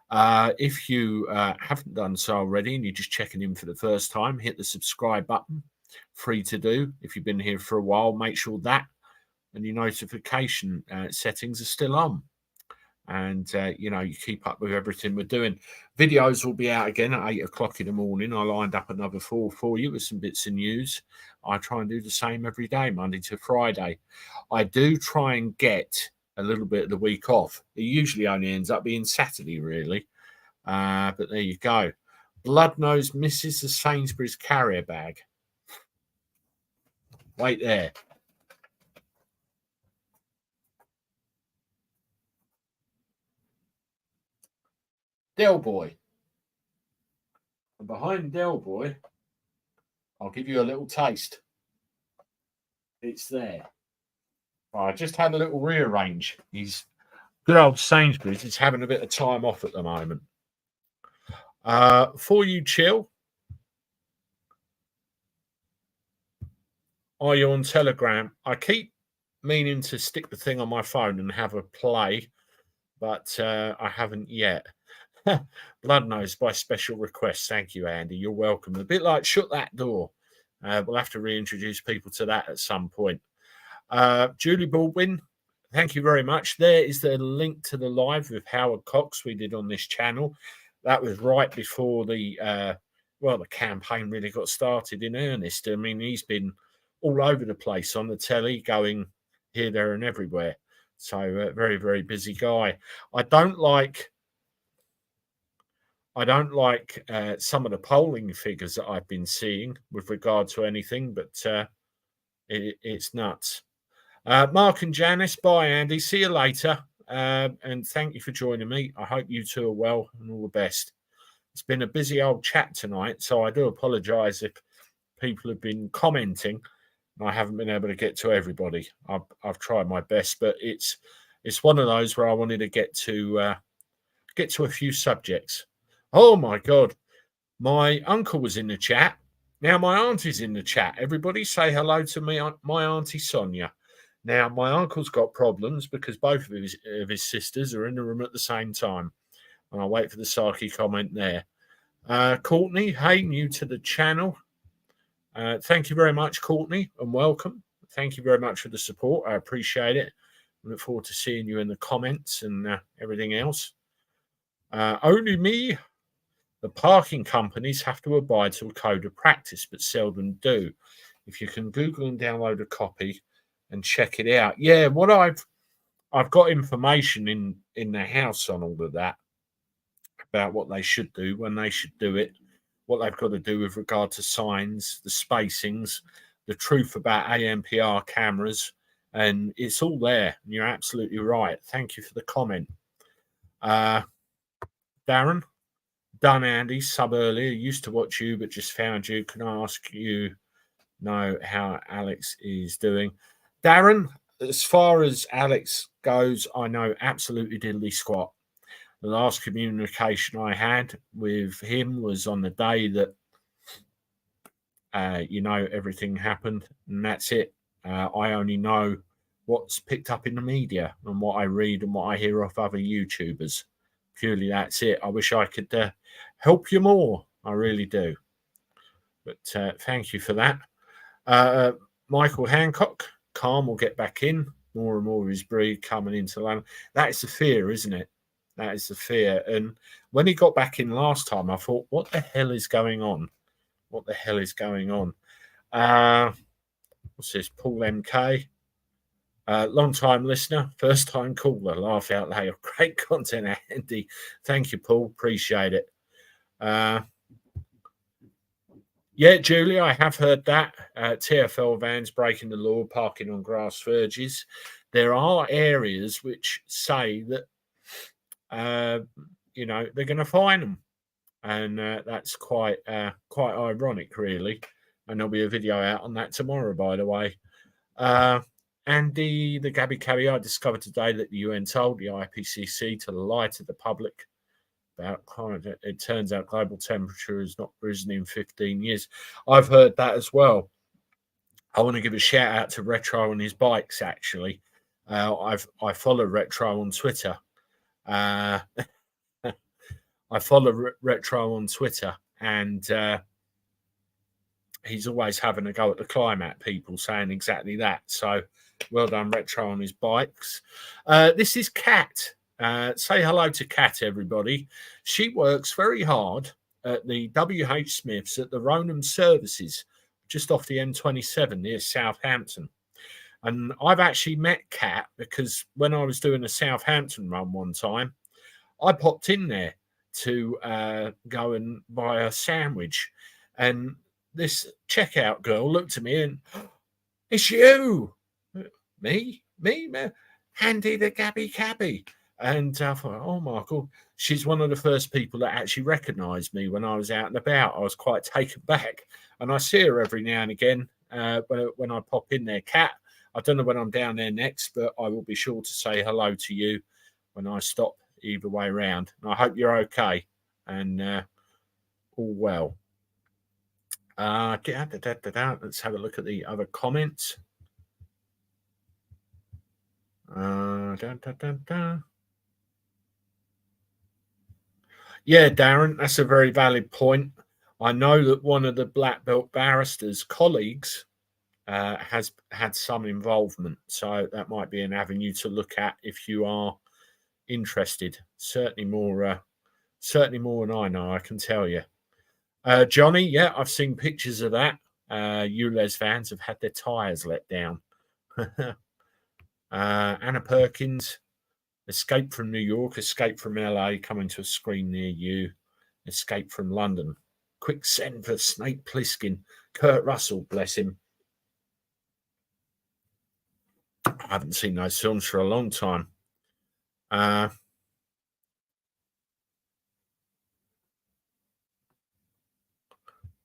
If you haven't done so already and you're just checking in for the first time, hit the subscribe button. Free to do. If you've been here for a while, make sure that and your notification settings are still on. And, you keep up with everything we're doing. Videos will be out again at 8 o'clock in the morning. I lined up another 4 for you with some bits of news. I try and do the same every day, Monday to Friday. I do try and get a little bit of the week off. It usually only ends up being Saturday, really. But there you go. Bloodnose misses the Sainsbury's carrier bag. Wait there. Del Boy. And behind Del Boy, I'll give you a little taste. It's there. I just had a little rearrange. He's good old Sainsbury's. He's having a bit of time off at the moment. For you, Chill. Are you on Telegram? I keep meaning to stick the thing on my phone and have a play, but I haven't yet. Bloodnose by special request. Thank you, Andy. You're welcome. A bit like Shut That Door. We'll have to reintroduce people to that at some point. Julie Baldwin, thank you very much. There is the link to the live with Howard Cox we did on this channel. That was right before the campaign really got started in earnest. I mean, he's been all over the place on the telly, going here, there, and everywhere. So very, very busy guy. I don't like some of the polling figures that I've been seeing with regard to anything, but it's nuts. Mark and Janice, bye, Andy. See you later. And thank you for joining me. I hope you two are well and all the best. It's been a busy old chat tonight, so I do apologise if people have been commenting and I haven't been able to get to everybody. I've tried my best, but it's one of those where I wanted to get to a few subjects. Oh my God, my uncle was in the chat. Now my auntie's in the chat. Everybody say hello to me, my auntie Sonia. Now my uncle's got problems because both of his sisters are in the room at the same time. And I'll wait for the Saki comment there. Courtney, hey, new to the channel. Thank you very much, Courtney, and welcome. Thank you very much for the support. I appreciate it. I look forward to seeing you in the comments and everything else. Only me. The parking companies have to abide to a code of practice, but seldom do. If you can Google and download a copy, and check it out. Yeah, what I've got information in the house on all of that about what they should do, when they should do it, what they've got to do with regard to signs, the spacings, the truth about AMPR cameras, and it's all there. And you're absolutely right. Thank you for the comment. Darren, done Andy, sub earlier, used to watch you, but just found you. Can I ask you know how Alex is doing? Darren, as far as Alex goes, I know absolutely diddly squat. The last communication I had with him was on the day that, everything happened, and that's it. I only know what's picked up in the media and what I read and what I hear off other YouTubers. Purely that's it. I wish I could help you more. I really do. But thank you for that. Michael Hancock, calm will get back in. More and more of his breed coming into London. That is the fear, isn't it? That is the fear. And when he got back in last time, I thought, what the hell is going on? What the hell is going on? What's this? Paul MK. Long time listener, first time caller. Laugh out loud. Great content, Andy. Thank you, Paul. Appreciate it. Yeah, Julie, I have heard that. TFL vans breaking the law, parking on grass verges. There are areas which say that, they're going to fine them. And that's quite ironic, really. And there'll be a video out on that tomorrow, by the way. Andy, the Gabby Cabby, I discovered today that the UN told the IPCC to lie to the public about climate. It turns out global temperature has not risen in 15 years. I've heard that as well. I want to give a shout out to Retro and his bikes, actually. I follow Retro on Twitter. I follow Retro on Twitter, and he's always having a go at the climate people, saying exactly that. So well done, Retro, on his bikes. This is Kat. Say hello to Kat, everybody. She works very hard at the WH Smiths at the Ronan Services, just off the M27 near Southampton. And I've actually met Kat because when I was doing a Southampton run one time, I popped in there to go and buy a sandwich. And this checkout girl looked at me and, it's you. Me? Andy the Gabby Cabby. And I thought, oh my God, she's one of the first people that actually recognised me when I was out and about. I was quite taken back. And I see her every now and again when I pop in there. Kat, I don't know when I'm down there next, but I will be sure to say hello to you when I stop either way around. And I hope you're okay and all well. Let's have a look at the other comments. Yeah, Darren, that's a very valid point. I know that one of the black belt barristers' colleagues has had some involvement, so that might be an avenue to look at if you are interested. Certainly more than I know, I can tell you. Johnny, yeah, I've seen pictures of that. ULEZ vans have had their tyres let down. Anna Perkins, Escape from New York, Escape from LA, coming to a screen near you. Escape from London. Quick send for Snake Plissken. Kurt Russell, bless him. I haven't seen those films for a long time.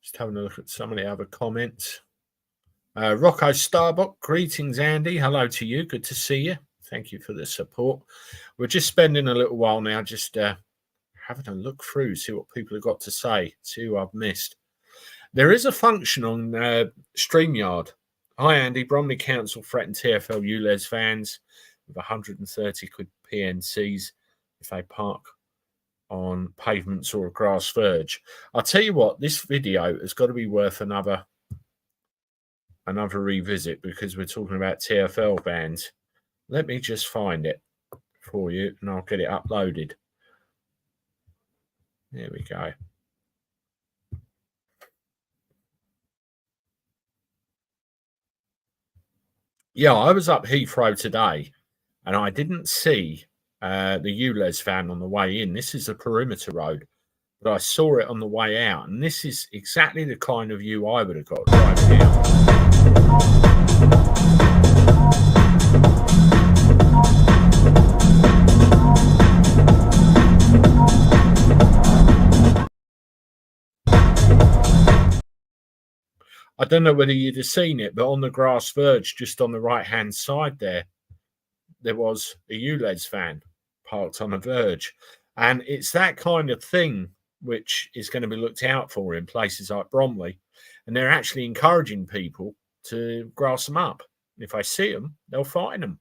Just having a look at some of the other comments. Rocco Starbuck, greetings, Andy. Hello to you. Good to see you. Thank you for the support. We're just spending a little while now just having a look through, see what people have got to say, see who I've missed. There is a function on StreamYard. Hi, Andy. Bromley Council threatened TFL ULEZ fans with 130 quid PNCs if they park on pavements or a grass verge. I'll tell you what, this video has got to be worth another revisit because we're talking about TFL vans. Let me just find it for you and I'll get it uploaded. There we go. Yeah, I was up Heathrow today, and I didn't see the ULEZ van on the way in. This is a perimeter road, but I saw it on the way out, and this is exactly the kind of view I would have got driving out. I don't know whether you'd have seen it, but on the grass verge, just on the right-hand side there was a ULEZ van parked on a verge. And it's that kind of thing which is going to be looked out for in places like Bromley. And they're actually encouraging people to grass them up. If I see them, they'll fine them.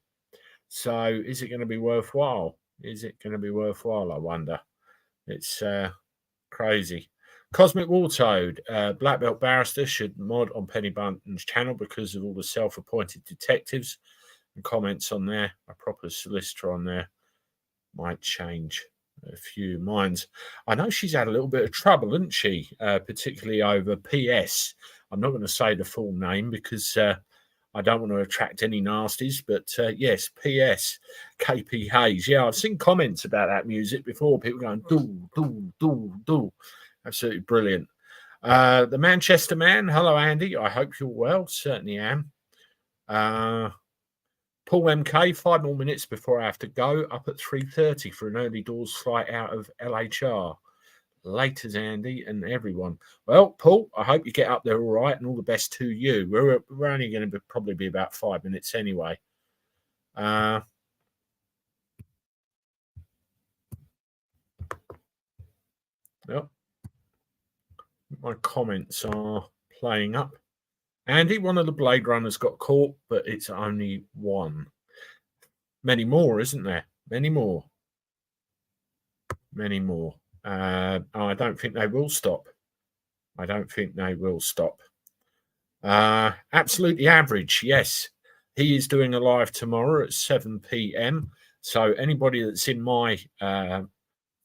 So is it going to be worthwhile? Is it going to be worthwhile, I wonder? It's crazy. Cosmic Wartoad, Black Belt Barrister should mod on Penny Bunton's channel because of all the self-appointed detectives. And comments on there, a proper solicitor on there might change a few minds. I know she's had a little bit of trouble, hasn't she? Particularly over PS. I'm not going to say the full name because I don't want to attract any nasties, but yes, PS, KP Hayes. Yeah, I've seen comments about that music before. People going, do, do, do, do. Absolutely brilliant. The Manchester Man. Hello, Andy. I hope you're well. Certainly am. Paul MK, 5 more minutes before I have to go, up at 3:30 for an early doors flight out of LHR. Laters, Andy, and everyone. Well, Paul, I hope you get up there all right, and all the best to you. We're only going to probably be about 5 minutes anyway. Well, my comments are playing up. Andy, one of the Blade Runners got caught, but it's only one. Many more, isn't there? Many more. Many more. I don't think they will stop. I don't think they will stop. Absolutely Average, yes. He is doing a live tomorrow at 7 p.m. So anybody that's in my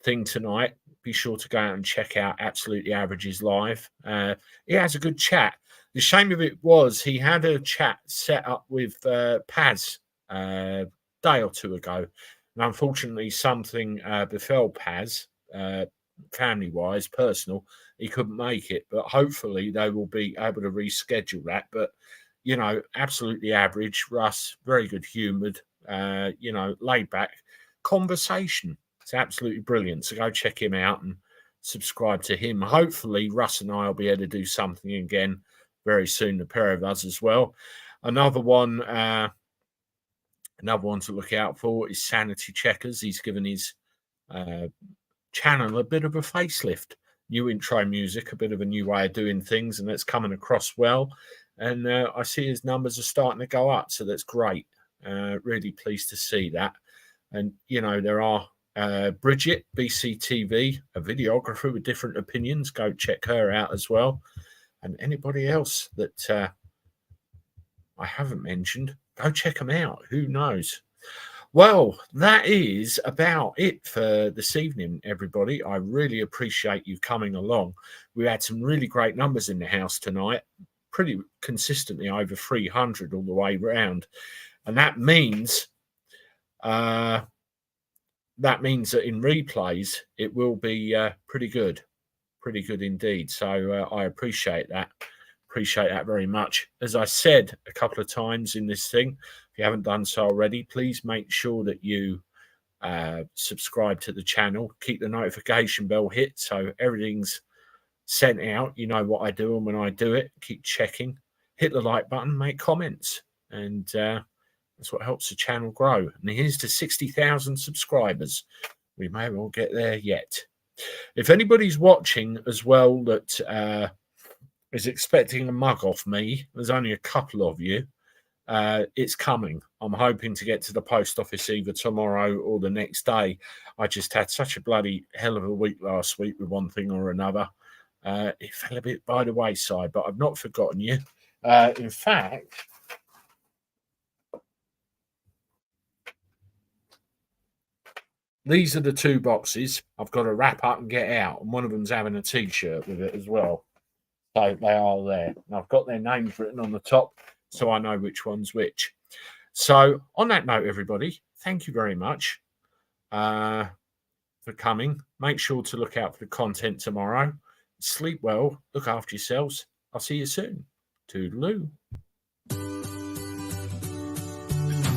thing tonight, be sure to go out and check out Absolutely Average's live. He has a good chat. The shame of it was he had a chat set up with Paz a day or two ago. And unfortunately, something befell Paz, family-wise, personal. He couldn't make it, but hopefully they will be able to reschedule that. But, you know, Absolutely Average, Russ, very good humoured, you know, laid back conversation. It's absolutely brilliant. So go check him out and subscribe to him. Hopefully Russ and I will be able to do something again very soon, the pair of us as well. Another one to look out for is Sanity Checkers. He's given his channel a bit of a facelift. New intro music, a bit of a new way of doing things, and that's coming across well. And I see his numbers are starting to go up, so that's great. Really pleased to see that. And, you know, there are Bridget, BCTV, a videographer with different opinions. Go check her out as well. And anybody else that I haven't mentioned, go check them out. Who knows? Well, that is about it for this evening, everybody. I really appreciate you coming along. We had some really great numbers in the house tonight, pretty consistently over 300 all the way around. And that means that in replays, it will be pretty good indeed. So I appreciate that. Appreciate that very much. As I said a couple of times in this thing, if you haven't done so already, please make sure that you subscribe to the channel. Keep the notification bell hit so everything's sent out. You know what I do, and when I do it, keep checking. Hit the like button, make comments, and that's what helps the channel grow. And here's to 60,000 subscribers. We may well get there yet. If anybody's watching as well that is expecting a mug off me, there's only a couple of you. It's coming. I'm hoping to get to the post office either tomorrow or the next day. I just had such a bloody hell of a week last week with one thing or another. It fell a bit by the wayside, but I've not forgotten you. In fact, these are the two boxes I've got to wrap up and get out, and one of them's having a T-shirt with it as well. So they are there. And I've got their names written on the top, so I know which one's which. So on that note, everybody, thank you very much for coming. Make sure to look out for the content tomorrow. Sleep well. Look after yourselves. I'll see you soon. Toodaloo.